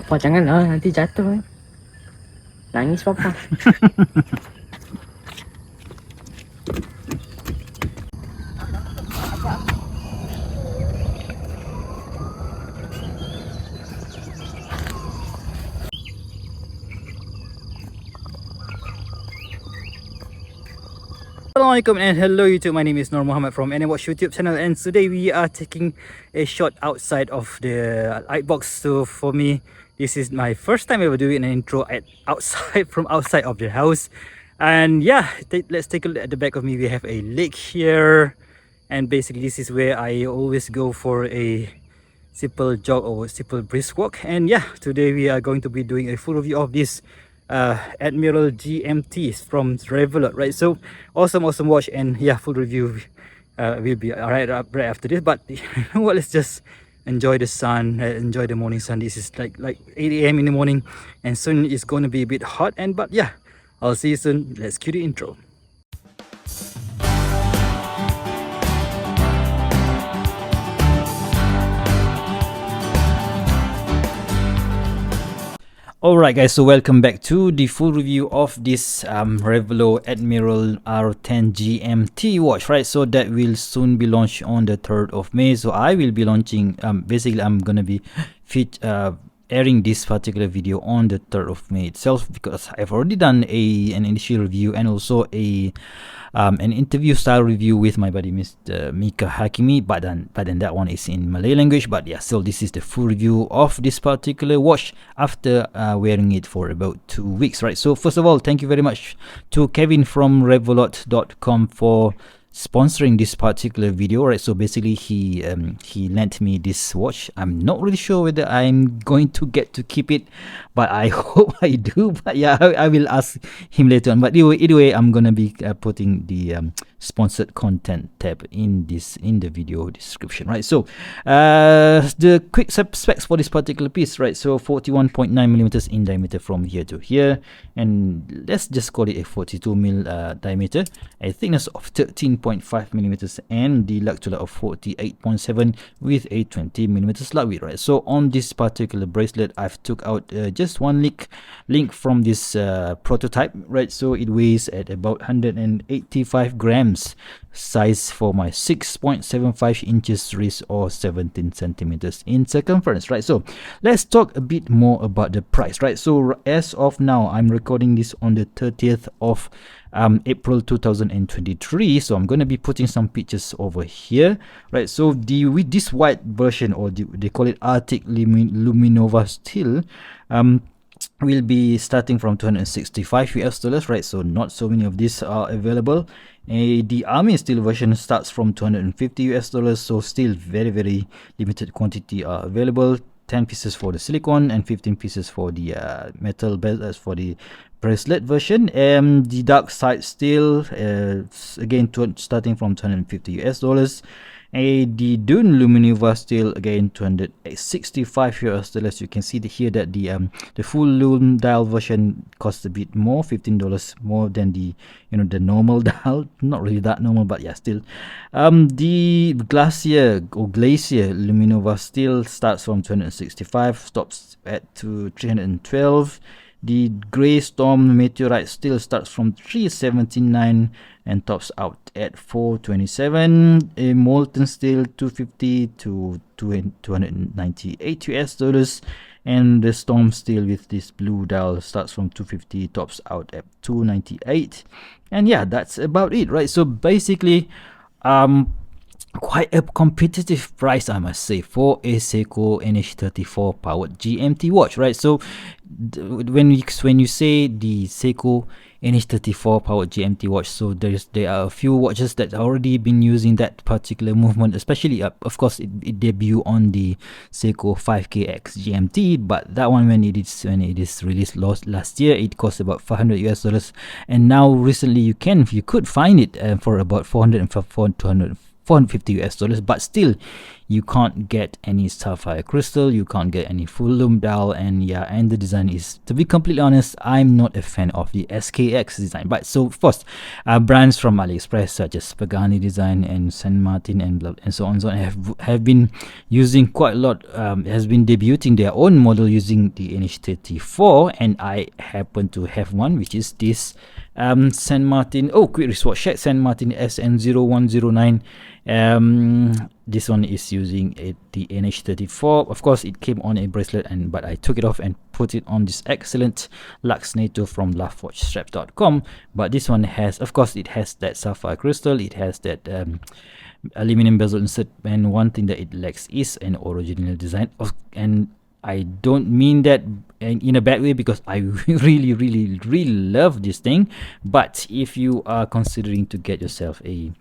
Papa janganlah, nanti jatuh. Nangis papa. Assalamualaikum and hello YouTube, my name is Nur Muhammad from Watch YouTube channel, and today we are taking a shot outside of the light box. So for me, this is my first time ever doing an intro at outside from outside of the house. And yeah, let's take a look at the back of me. We have a lake here, and basically this is where I always go for a simple jog or simple brisk walk. And yeah, today we are going to be doing a full review of this Admiral GMT from Revelot, right? So awesome watch, and yeah, full review will be right after this. But you know what, let's just enjoy the sun, enjoy the morning sun. This is like 8 a.m. in the morning, and soon it's going to be a bit hot. And but yeah, I'll see you soon. Let's cue the intro. Alright guys, so welcome back to the full review of this Revelot Admiral R10 GMT watch, right? So that will soon be launched on the 3rd of May. So I will be launching, basically I'm gonna be airing this particular video on the 3rd of May itself, because I've already done an initial review and also an interview style review with my buddy Mr. Mika Hakimi, but then that one is in Malay language. But yeah, so this is the full review of this particular watch after wearing it for about 2 weeks, right? So first of all, thank you very much to Kevin from Revelot.com for sponsoring this particular video, right? So basically he lent me this watch. I'm not really sure whether I'm going to get to keep it, but I hope I do. But yeah, I will ask him later on. But either way, I'm gonna be putting the sponsored content tab in the video description, right? So the quick specs for this particular piece, right? So 41.9 millimeters in diameter from here to here, and let's just call it a 42 mil diameter, a thickness of 13.5 millimeters, and the lug to lug of 48.7 with a 20 millimeters lug width, right? So on this particular bracelet, I've took out just one link from this prototype, right? So it weighs at about 185 grams, size for my 6.75 inches wrist, or 17 centimeters in circumference, right? So let's talk a bit more about the price, right? So as of now, I'm recording this on the 30th of April 2023, so I'm going to be putting some pictures over here, right? So with this white version, or they call it Arctic Luminova steel, will be starting from 265 US dollars, right? So not so many of these are available. The Army steel version starts from 250 US dollars, so still very limited quantity are available. 10 pieces for the silicone and 15 pieces for the metal for the bracelet version. The dark side steel, again starting from 250 US dollars. The Dune Luminova steel, again 265 US dollars. You can see here that the full Lume dial version costs a bit more, $15 more than the normal dial. Not really that normal, but yeah, still. The Glacier Luminova steel starts from 265, stops at 312. The Grey Storm Meteorite steel starts from 379 and tops out at 427. A Molten Steel 250 to 298 US dollars, and the Storm Steel with this blue dial starts from 250, tops out at 298. And yeah, that's about it, right? So basically, quite a competitive price, I must say, for a Seiko NH34 powered GMT watch, right? So when you say the Seiko NH34 powered GMT watch, so there are a few watches that already been using that particular movement, especially of course it debuted on the Seiko 5KX GMT, but that one when it is released last year, it cost about 500 US dollars, and now recently you could find it for about 400 and 400 450 US dollars, but still you can't get any sapphire crystal, you can't get any full lume dial, and yeah, and the design is, to be completely honest, I'm not a fan of the SKX design. But so first, brands from AliExpress such as Pagani Design and San Martin and so on have been using quite a lot, has been debuting their own model using the NH34, and I happen to have one, which is this San Martin, quick wristwatch check, San Martin SN0109. This one is using the NH34. Of course, it came on a bracelet, but I took it off and put it on this excellent Lux NATO from lovewatchstraps.com. But this one has, of course, it has that sapphire crystal, it has that aluminum bezel insert, and one thing that it lacks is an original design. And I don't mean that in a bad way, because I really love this thing. But if you are considering to get yourself a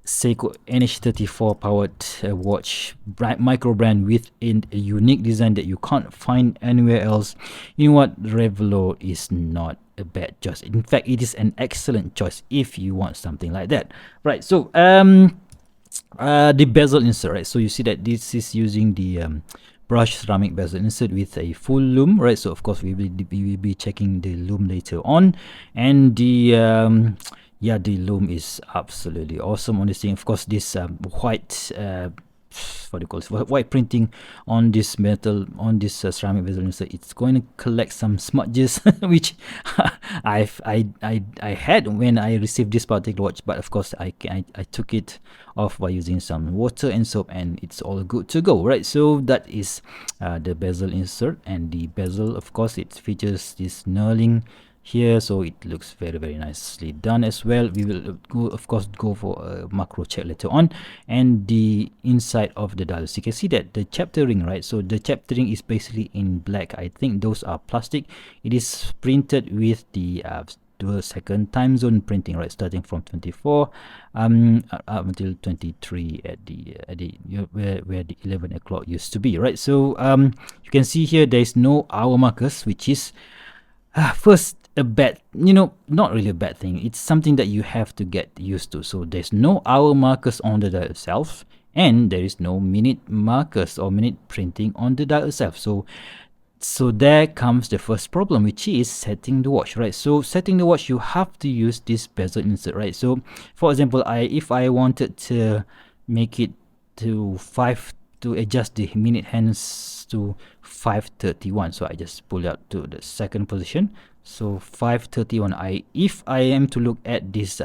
Seiko NH34 powered watch, micro brand with a unique design that you can't find anywhere else, you know what, Revelot is not a bad choice. In fact, it is an excellent choice if you want something like that, right? So the bezel insert, right? So you see that this is using the brushed ceramic bezel insert with a full lume, right? So of course we will be checking the lume later on, and the yeah, the lume is absolutely awesome on this thing. Of course, this white what do you call it, white printing on this metal, on this ceramic bezel insert, it's going to collect some smudges which I had when I received this particular watch, but of course I took it off by using some water and soap, and it's all good to go, right? So that is the bezel insert, and the bezel, of course, it features this knurling here, so it looks very nicely done as well. We will of course go for a macro check later on. And the inside of the dials, you can see that the chapter ring, right? So the chapter ring is basically in black. I think those are plastic. It is printed with the second time zone printing, right, starting from 24 up until 23 at the where the 11 o'clock used to be, right? So you can see here there is no hour markers, which is first a bad, not really a bad thing. It's something that you have to get used to. So there's no hour markers on the dial itself, and there is no minute markers or minute printing on the dial itself. So there comes the first problem, which is setting the watch, right? So setting the watch, you have to use this bezel insert, right? So for example, if I wanted to make it to 5, to adjust the minute hands to 5:31, so I just pull out to the second position. So 5:31, if I am to look at this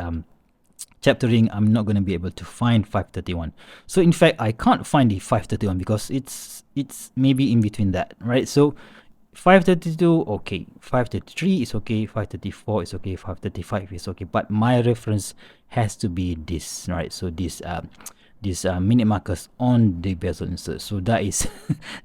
chapter ring, I'm not going to be able to find 5:31. So in fact, I can't find the 5:31 because it's maybe in between that, right? So 5:32, okay, 5:33 is okay, 5:34 is okay, 5:35 is okay, but my reference has to be this, right? So this minute markers on the bezel insert. So that is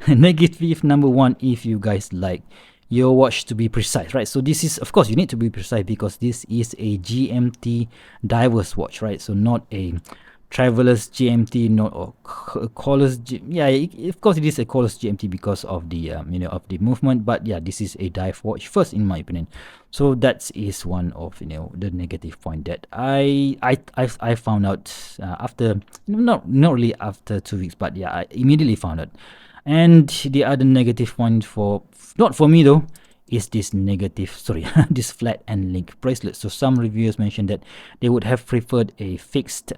negative number one if you guys like your watch to be precise, right? So this is, of course, you need to be precise because this is a GMT diver's watch, right? So not a traveler's GMT, not a caller's of course it is a caller's GMT because of the of the movement, but yeah, this is a dive watch first, in my opinion. So that is one of the negative point that I found out after, not really after 2 weeks, but yeah, I immediately found out. And the other negative point, not for me though, is this this flat end link bracelet. So some reviewers mentioned that they would have preferred a fixed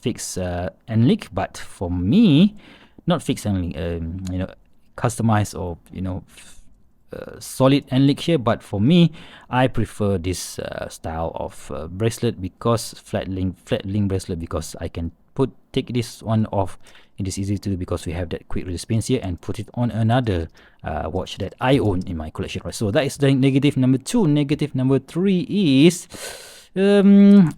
fixed end link, but for me, not fixed end link, customized or solid end link here, but for me, I prefer this style of bracelet, because flat link bracelet, because I can take this one off. It is easy to do because we have that quick release pins here, and put it on another watch that I own in my collection, right? So that is the negative number 2. Negative number 3 is the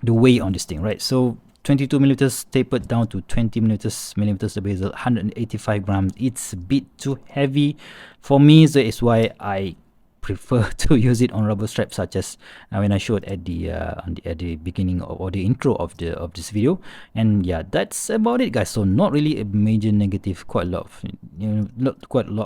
weight on this thing, right? So 22 millimeters tapered down to 20 millimeters the bezel, 185 grams. It's a bit too heavy for me, so it's why I prefer to use it on rubber straps, such as when I showed at the beginning or the intro of this video. And yeah, that's about it, guys. So not really a major negative, quite a lot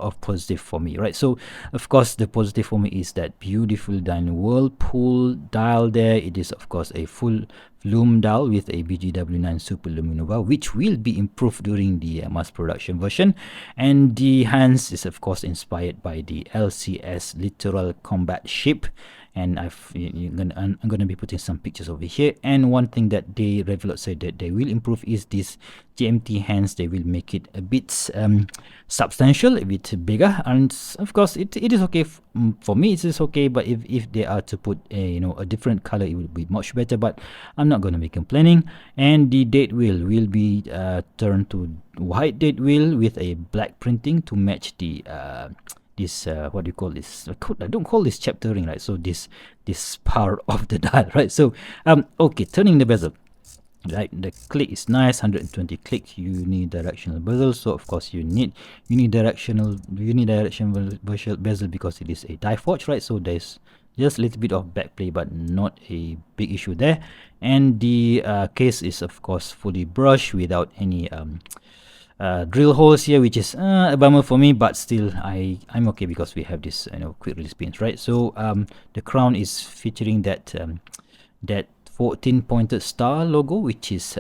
of positive for me, right? So of course the positive for me is that beautiful whirlpool dial there. It is of course a full Lume dial with a BGW9 Super Luminova, which will be improved during the mass production version. And the hands is of course inspired by the LCS Littoral Combat Ship, and I'm gonna be putting some pictures over here. And one thing that the Revelot said that they will improve is this GMT hands. They will make it a bit substantial, a bit bigger, and of course it is okay for me. It is okay, but if they are to put a different color, it would be much better. But I'm not gonna be complaining. And the date wheel will be turned to white date wheel with a black printing to match the this what do you call this? I don't call this chapter ring, right? So this part of the dial, right? So okay, turning the bezel, right? The click is nice, 120 click, unidirectional bezel. So of course you need unidirectional bezel because it is a die forge, right? So there's just a little bit of back play, but not a big issue there. And the case is of course fully brushed without any drill holes here, which is a bummer for me, but still I'm okay because we have this quick release pins, right? So the crown is featuring that that 14 pointed star logo, which is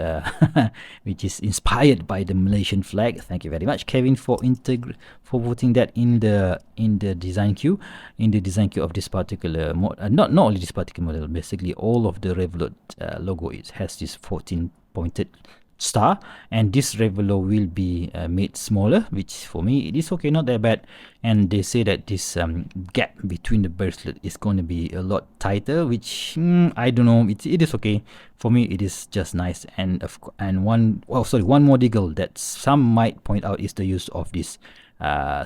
which is inspired by the Malaysian flag. Thank you very much, Kevin, for putting that in the design queue, of this particular not only this particular model, basically all of the Revelot logo, it has this 14 pointed star, and this Revelot will be made smaller, which for me it is okay, not that bad. And they say that this gap between the bracelet is going to be a lot tighter, which I don't know, it is okay for me. It is just nice. And one more deagle that some might point out is the use of this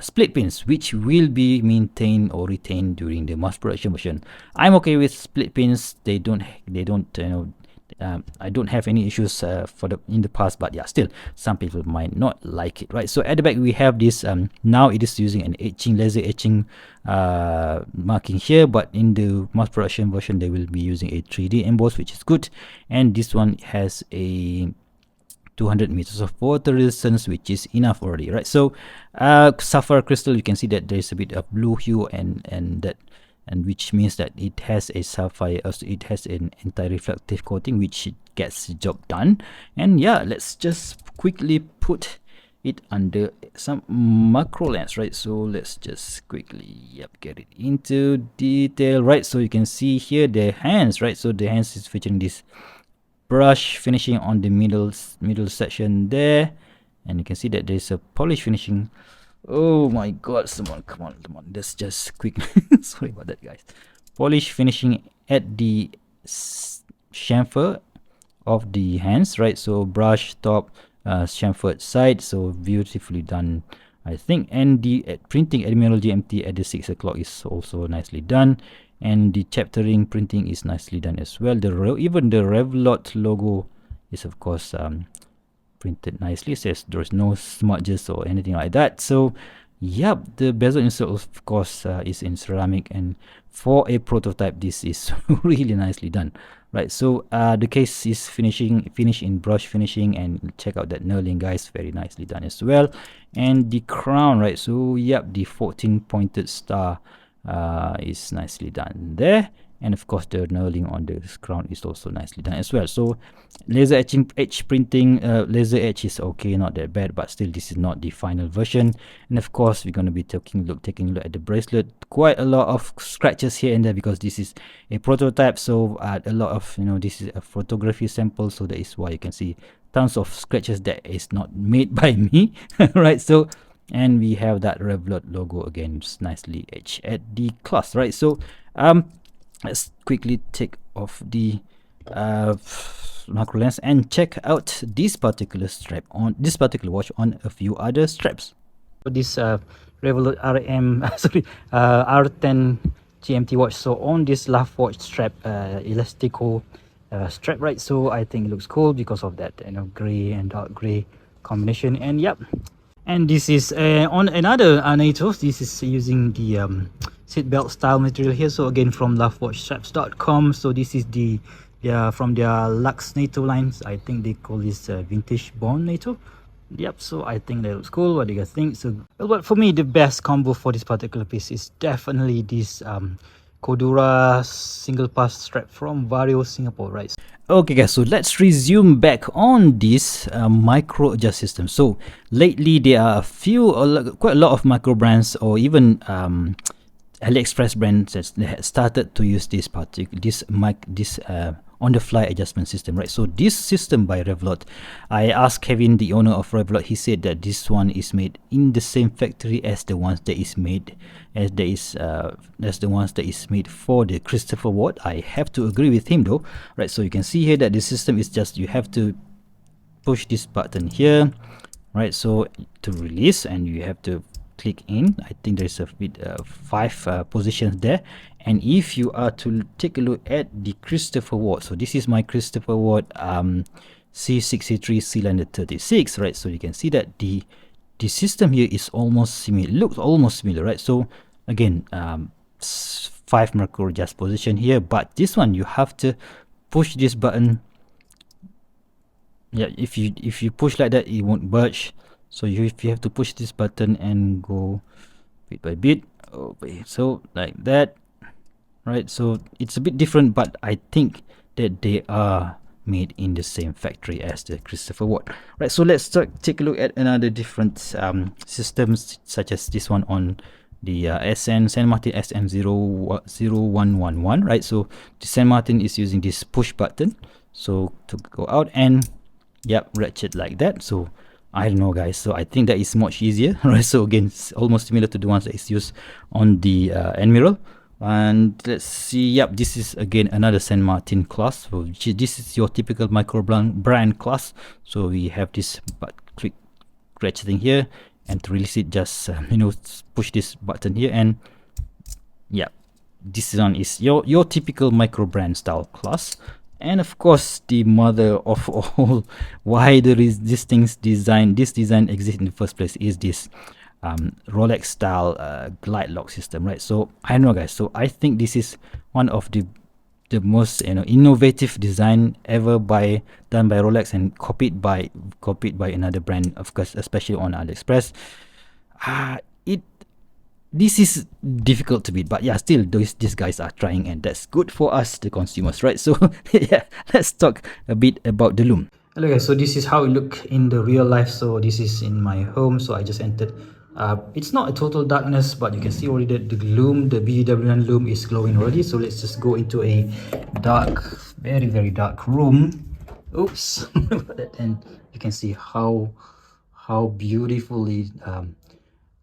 split pins, which will be maintained or retained during the mass production version. I'm okay with split pins. They don't I don't have any issues in the past, but yeah, still some people might not like it, right? So at the back we have this now it is using an laser etching marking here, but in the mass production version they will be using a 3D emboss, which is good. And this one has a 200 meters of water resistance, which is enough already, right? So sapphire crystal, you can see that there is a bit of blue hue, and which means that it has a sapphire, it has an anti-reflective coating, which gets the job done. And yeah, let's just quickly put it under some macro lens, right? So let's just quickly get it into detail, right? So you can see here the hands, right? So the hands is featuring this brush finishing on the middle section there, and you can see that there's a polish finishing. Oh my god, someone, come on, let's just quick sorry about that, guys. Polish finishing at the chamfer of the hands, right? So brush top, chamfered side, so beautifully done, I think. And the printing Admiral GMT at the 6 o'clock is also nicely done, and the chapter ring printing is nicely done as well. Even the Revelot logo is of course printed nicely. It says there's no smudges or anything like that. So yep, the bezel insert of course is in ceramic, and for a prototype this is really nicely done, right? So the case is finished in brush finishing, and check out that knurling, guys, very nicely done as well. And the crown, right? So yep, the 14 pointed star is nicely done there, and of course the knurling on the crown is also nicely done as well. So laser etch printing, laser etch is okay, not that bad, but still this is not the final version. And of course we're going to be taking a look at the bracelet. Quite a lot of scratches here and there because this is a prototype, so a lot of this is a photography sample, so that is why you can see tons of scratches that is not made by me right? So, and we have that Revelot logo again, just nicely etched at the clasp, right? So let's quickly take off the macro lens and check out this particular watch on a few other straps. So this Revelot R10 GMT watch. So on this left watch strap, elastico strap, right? So I think it looks cool because of that gray and dark gray combination. And yep, and this is on another NATO. This is using the seatbelt style material here. So again from lovewatchstraps.com. So this is the from their Lux NATO lines. I think they call this vintage bond NATO. Yep, so I think that looks cool. What do you guys think? So well, but for me the best combo for this particular piece is definitely this Cordura single pass strap from Vario Singapore, right? Okay guys, so let's resume back on this micro adjust system. So lately there are quite a lot of micro brands, or even AliExpress brands that have started to use this on the fly adjustment system, right? So this system by Revelot, I asked Kevin, the owner of Revelot, he said that this one is made in the same factory as the ones that is made for the Christopher Ward. I have to agree with him though, right? So you can see here that the system is just, you have to push this button here, right? So to release, and you have to click in. I think there's a bit 5 positions there. And if you are to take a look at the Christopher Ward, so this is my Christopher Ward C63 cylinder 36, right? So you can see that the system here is almost similar, looks almost similar, right? So again, 5 micro adjust position here, but this one you have to push this button. Yeah, if you push like that, it won't budge. So if you have to push this button and go bit by bit, so like that, right? So it's a bit different, but I think that they are made in the same factory as the Christopher Ward, right? So let's take a look at another different systems, such as this one on the San Martin SM0111, right? So the San Martin is using this push button, so to go out and ratchet like that. So I don't know guys, so I think that is much easier, right? So again, it's almost similar to the ones that is used on the Admiral. And let's see, this is again another San Martin class. So this is your typical micro brand class. So we have this quick ratcheting here, and to release it, just push this button here, and this one is your typical micro brand style class. And of course, the mother of all, why this design exists in the first place, is this Rolex style glide lock system, right? So I know guys, so I think this is one of the most innovative design ever done by Rolex, and copied by another brand, of course, especially on AliExpress. This is difficult to beat, but still these guys are trying, and that's good for us, the consumers, right? So let's talk a bit about the Lume. Hello guys, so this is how it look in the real life. So this is in my home, so I just entered. It's not a total darkness, but you can see already that the Lume, the BGW9 Lume, is glowing already. So let's just go into a dark, very very dark room. Oops. And you can see how beautifully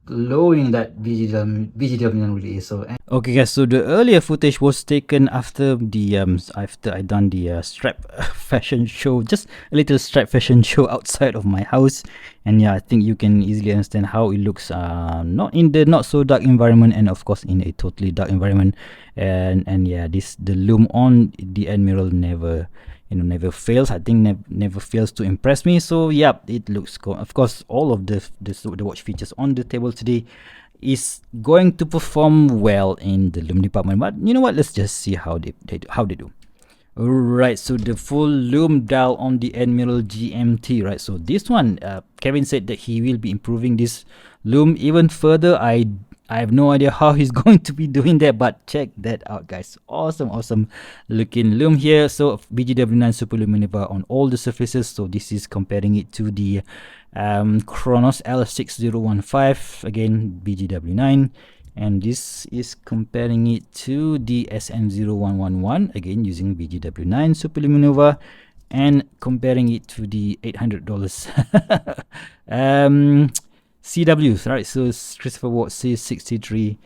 glowing that BGW9 really is. So okay guys, so the earlier footage was taken after I done the strap fashion show, just a little strap fashion show outside of my house. And I think you can easily understand how it looks not in the not so dark environment, and of course in a totally dark environment. And the Lume on the Admiral never fails. I think never fails to impress me. So it looks cool. Of course, all of the watch features on the table today is going to perform well in the Lume department. But you know what? Let's just see how they do. Alright, so the full Lume dial on the Admiral GMT, right? So this one, Kevin said that he will be improving this Lume even further. I have no idea how he's going to be doing that, but check that out guys. Awesome looking Lume here. So BGW9 Super Luminova on all the surfaces. So this is comparing it to the Chronos L6015, again BGW9, and this is comparing it to the SM0111, again using BGW9 Super Luminova, and comparing it to the $800 CWs, right? So it's Christopher Ward C63,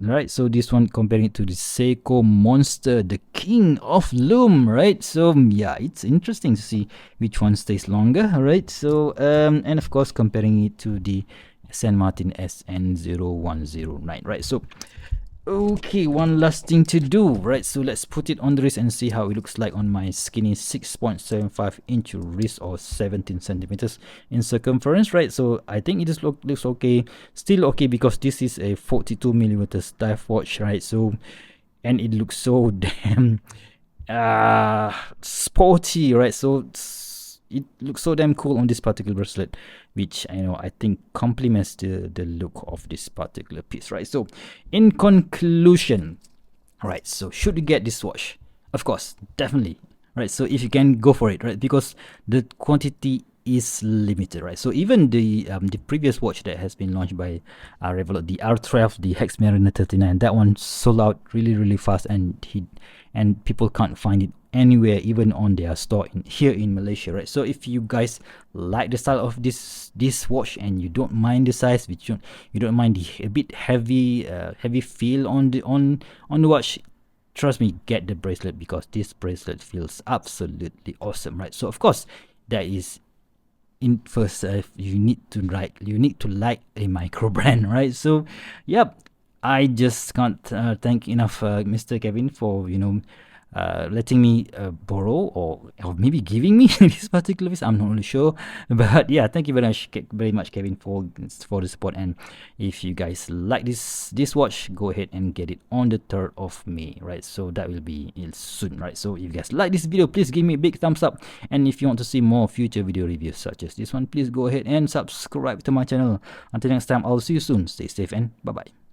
right? So this one comparing it to the Seiko Monster, the king of Lume, right? So it's interesting to see which one stays longer, right? So and of course comparing it to the San Martin SN0109, right? So okay, one last thing to do, right? So let's put it on the wrist and see how it looks like on my skinny 6.75 inch wrist, or 17 centimeters in circumference, right? So I think it looks okay, still okay, because this is a 42 millimeters dive watch, right? So, and it looks so damn sporty, right? So it looks so damn cool on this particular bracelet, which I think complements the look of this particular piece, right? So in conclusion, right, so should you get this watch? Of course, definitely, right? So if you can, go for it, right? Because the quantity is limited, right? So even the previous watch that has been launched by Revelot, the R12, the Hex Mariner 39, that one sold out really fast, and people can't find it anywhere, even on their store here in Malaysia, right? So if you guys like the style of this watch, and you don't mind the size, which you don't mind the a bit heavy feel on the watch, trust me, get the bracelet, because this bracelet feels absolutely awesome, right? So of course, that is in first, you need to like a micro brand, right? So yep, I just can't thank enough Mr. Kevin for letting me borrow, or maybe giving me this particular piece. I'm not really sure, but yeah, thank you very much, Kevin, for the support. And if you guys like this watch, go ahead and get it on the 3rd of May, right? So that will be soon, right? So if you guys like this video, please give me a big thumbs up, and if you want to see more future video reviews such as this one, please go ahead and subscribe to my channel. Until next time, I'll see you soon. Stay safe and bye bye.